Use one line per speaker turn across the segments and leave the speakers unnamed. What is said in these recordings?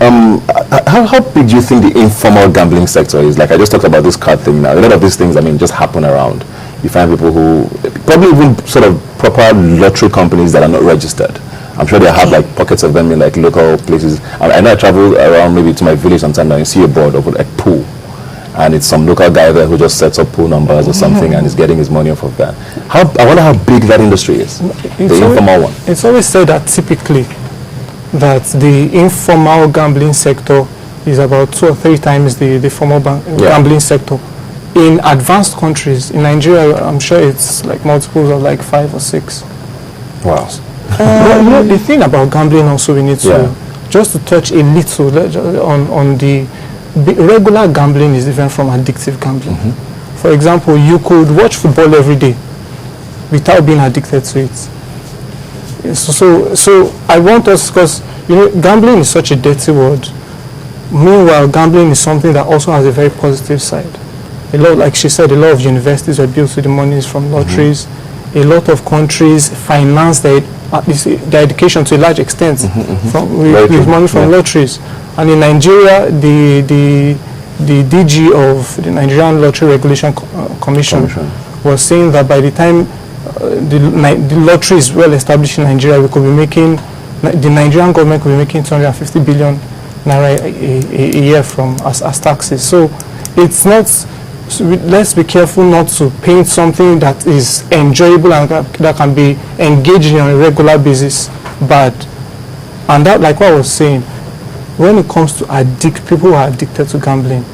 How big do you think the informal gambling sector is? Like I just talked about this card thing now. A lot of these things, I mean, just happen around. You find people who, probably even sort of proper lottery companies that are not registered. I'm sure they have like pockets of them in like local places. I know I travel around maybe to my village sometimes and you see a board of like pool. And it's some local guy there who just sets up pool numbers or something and is getting his money off of that. I wonder how big that industry is, the informal one.
It's always said that typically that the informal gambling sector is about 2 or 3 times the formal gambling sector. In advanced countries, in Nigeria, I'm sure it's like multiples of like 5 or 6.
Wow.
But the thing about gambling also we need to, just to touch a little on the regular gambling is different from addictive gambling. For example, you could watch football every day without being addicted to it. So I want us, because you know gambling is such a dirty word. Meanwhile, gambling is something that also has a very positive side. A lot, like she said, a lot of universities are built with the monies from lotteries. A lot of countries finance their education to a large extent with money from lotteries. And in Nigeria, the DG of the Nigerian Lottery Regulation Commission was saying that by the time the lottery is well established in Nigeria, we could be making, the Nigerian government could be making 250 billion naira a year from as taxes. So it's not. So let's be careful not to paint something that is enjoyable and that can be engaged in on a regular basis bad. And that, like what I was saying, when it comes to people who are addicted to gambling,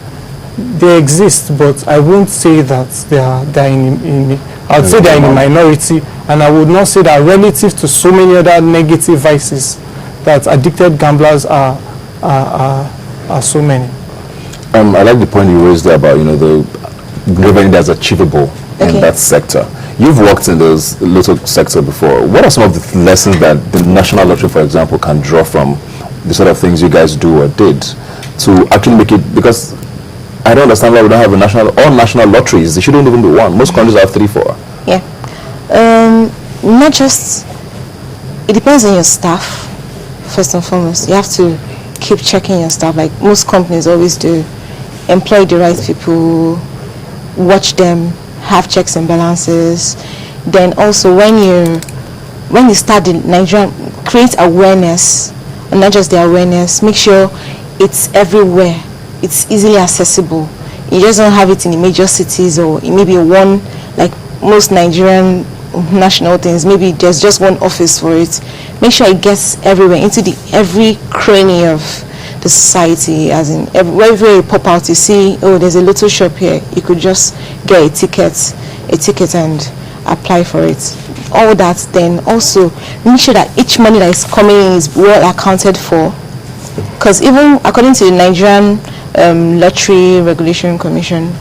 they exist, but I won't say that they're in I would say they're in a minority, and I would not say that relative to so many other negative vices that addicted gamblers are so many.
I like the point you raised there about, you know, the revenue that's achievable in that sector. You've worked in those little sector before. What are some of the lessons that the National Lottery, for example, can draw from the sort of things you guys do or did to actually make it? Because I don't understand why we don't have all national lotteries. There shouldn't even be one. Most countries have 3, 4.
Yeah. Not just, it depends on your staff, first and foremost. You have to keep checking your staff, like most companies always do. Employ the right people, watch them, have checks and balances. Then also when you start the Nigerian, create awareness, and not just the awareness, make sure it's everywhere, it's easily accessible. You just don't have it in the major cities or maybe one, like most Nigerian national things, maybe there's just one office for it. Make sure it gets everywhere, into every cranny of the society, as in wherever you pop out, you see, oh, there's a little shop here, you could just get a ticket and apply for it. All that. Then also make sure that each money that is coming in is well accounted for, because even according to the Nigerian Lottery Regulation Commission,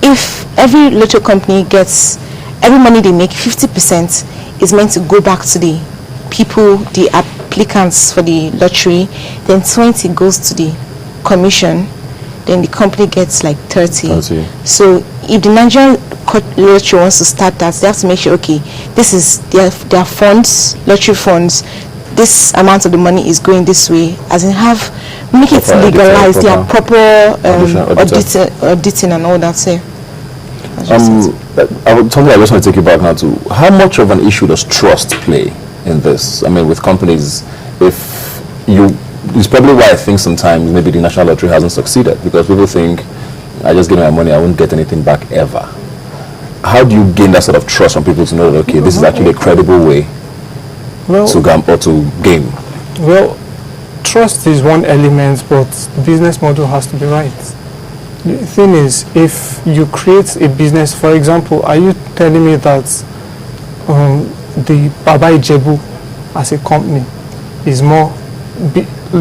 if every lottery company gets every money they make, 50% is meant to go back to the people, the applicants for the lottery, then 20 goes to the commission, then the company gets like 30. So if the Nigerian lottery wants to start that, they have to make sure, okay, this is their funds, lottery funds, this amount of the money is going this way, as in make it legalized, they are proper auditing and all that. So
I just want to take you back now to how much of an issue does trust play in this? I mean, with companies, it's probably why I think sometimes maybe the National Lottery hasn't succeeded, because people think, I just give my money, I won't get anything back ever. How do you gain that sort of trust from people to know that, okay, this is actually a credible way to game?
Well, trust is one element, but the business model has to be right. The thing is, if you create a business, for example, are you telling me that the Baba Ijebu as a company is more,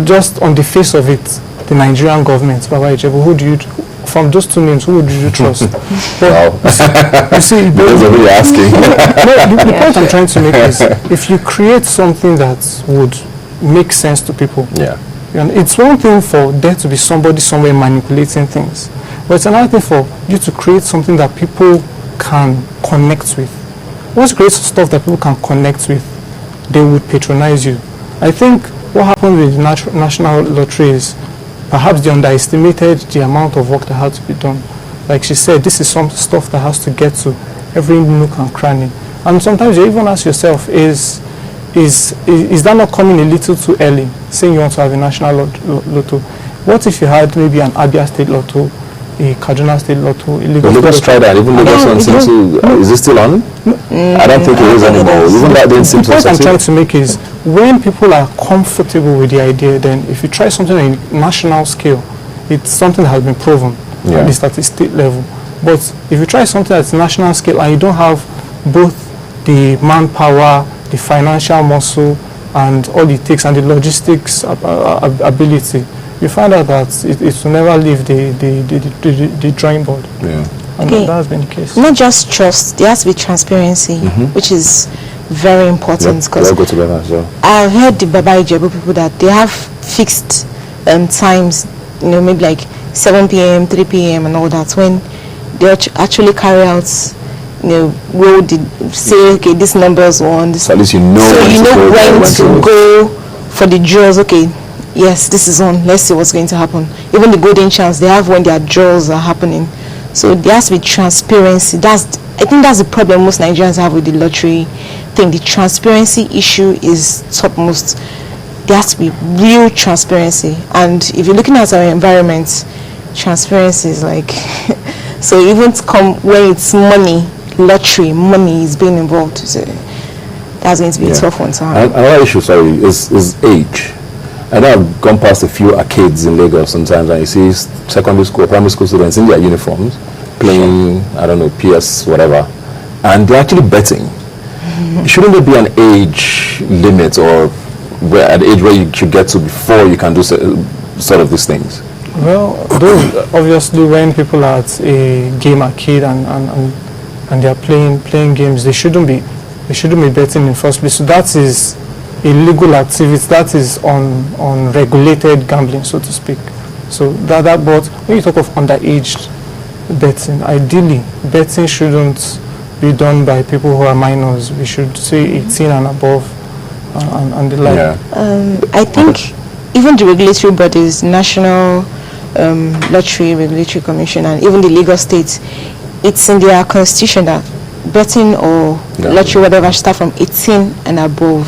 just on the face of it, the Nigerian government, Baba Ijebu, from those two names, who would you trust?
Wow.
You see,
you're asking.
The point I'm trying to make is, if you create something that would make sense to people, and it's one thing for there to be somebody somewhere manipulating things, but it's another thing for you to create something that people can connect with. Once you create stuff that people can connect with, they would patronize you. I think what happened with the national lottery is perhaps they underestimated the amount of work that had to be done. Like she said, this is some stuff that has to get to every nook and cranny. And sometimes you even ask yourself, is that not coming a little too early, saying you want to have a national lotto? What if you had maybe an Abia State lotto, a Kaduna State lotto, a
Lagos tried that. Even Lagos one seems to. Is it still on? I don't think it is anymore. Even that didn't seem to succeed.
The point I'm trying to make is, when people are comfortable with the idea, then if you try something on a national scale, it's something that has been proven, at least at the state level. But if you try something at the national scale and you don't have both the manpower, the financial muscle, and all it takes, and the logistics ability, you find out that it will never leave the drawing board.
Yeah.
And that has been the case.
Not just trust, there has to be transparency, which is very important. Because
go together as well.
I've heard the Baba Ijebu people that they have fixed times, maybe like 7 p.m., 3 p.m. and all that, when they actually carry out, say, okay, this number's on. This,
so at least you know.
So you know when to go for the draws. Okay, yes, this is on. Let's see what's going to happen. Even the golden chance, they have when their draws are happening. So there has to be transparency. I think that's the problem most Nigerians have with the lottery thing. The transparency issue is topmost. There has to be real transparency. And if you're looking at our environment, transparency is like so even to come when it's money, lottery, money is being involved. So that's going to be a tough one to have.
Another issue, is age. I know I've gone past a few arcades in Lagos sometimes, and you see secondary school, primary school students in their uniforms playing, I don't know, PS, whatever, and they're actually betting. Shouldn't there be an age limit, or an age where you should get to before you can do sort of these things?
Well, those obviously, when people are at a game arcade and they are playing games, they shouldn't be betting in the first place. So that is illegal activity. That is unregulated gambling, so to speak. So but when you talk of underage betting, ideally betting shouldn't be done by people who are minors. We should say 18 and above, and the like.
I think even the regulatory bodies, National Lottery Regulatory Commission, and even the Lagos State, it's in their constitution that betting or lottery, whatever, should start from 18 and above.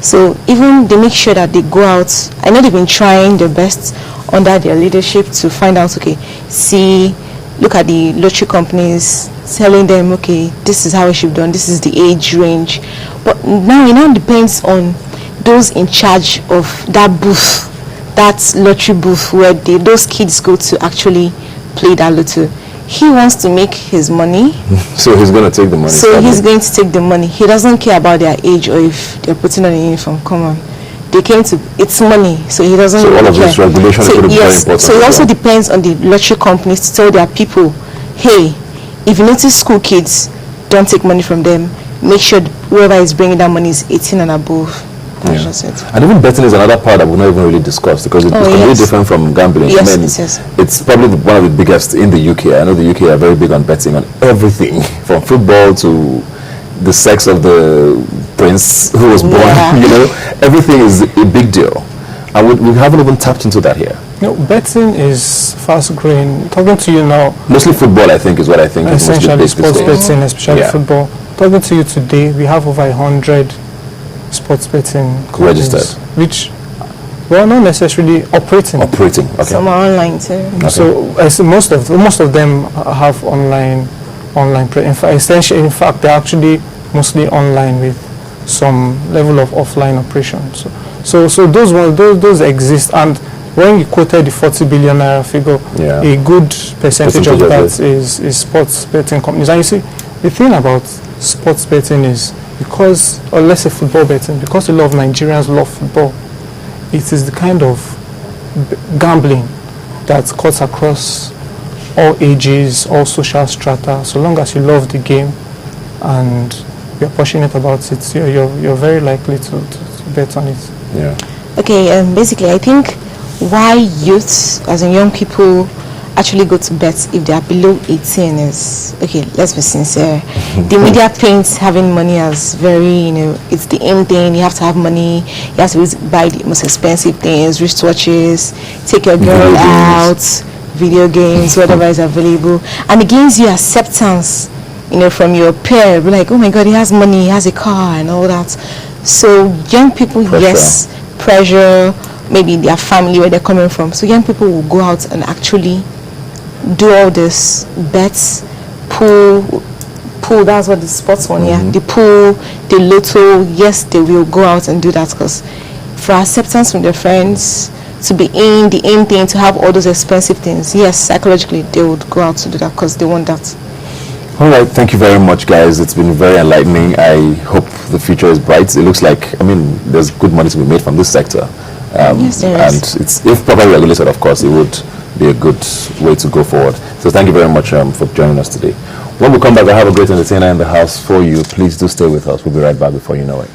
So even they make sure that they go out. I know they've been trying their best under their leadership to find out, look at the lottery companies, telling them, okay, this is how it should be done, this is the age range. But now it depends on those in charge of that booth, that lottery booth where those kids go to actually play that lotto. He wants to make his money.
So he's going to take the money.
So he's going to take the money. He doesn't care about their age or if they're putting on a uniform. Come on. They came to, it's money, so he doesn't
care. So all of this regulation is very important.
So it also depends on the lottery companies to tell their people, hey, if you notice school kids, don't take money from them. Make sure whoever is bringing that money is 18 and above. That's just it.
And even betting is another part that we've not even really discussed, because it's completely different from gambling.
Yes.
It's probably one of the biggest in the UK. I know the UK are very big on betting on everything, from football to the sex of the prince who was born. Everything is a big deal, and we haven't even tapped into that here.
Betting is fast growing. Talking to you now,
mostly football, I think, is what I think.
Essentially, sports betting, especially football. Talking to you today, we have over 100 sports betting
registered,
which, well, not necessarily operating.
Okay.
Some are online too.
Okay.
So most of them have online. In fact, they're actually mostly online with some level of offline operation. So those exist, and when you quoted the 40 billion naira figure, a good percentage of that is sports betting companies. And you see, the thing about sports betting is, because, or let's say football betting, because a lot of Nigerians love football, it is the kind of gambling that cuts across all ages, all social strata. So long as you love the game and you're passionate about it, you're very likely to bet on it.
Yeah.
Okay, basically I think why youths, as in young people, actually go to bet if they are below 18 is, okay, let's be sincere. The media paints having money as very, it's the aim thing. You have to have money. You have to buy the most expensive things, wristwatches, take your girl out, video games, whatever is available. And it gives you acceptance, from your peer. Be like, oh my God, he has money, he has a car and all that. So young people, yes, pressure, maybe their family, where they're coming from. So young people will go out and actually do all this, bets, pool, that's what the sports one, the pool, the lotto. Yes, they will go out and do that because for acceptance from their friends, to be in the aim thing, to have all those expensive things, yes, psychologically they would go out to do that because they want that.
All right, thank you very much, guys. It's been very enlightening. I hope the future is bright. It looks like, there's good money to be made from this sector.
Yes, there is.
And it's, if properly regulated, of course, it would be a good way to go forward. So thank you very much for joining us today. When we come back, I have a great entertainer in the house for you. Please do stay with us. We'll be right back before you know it.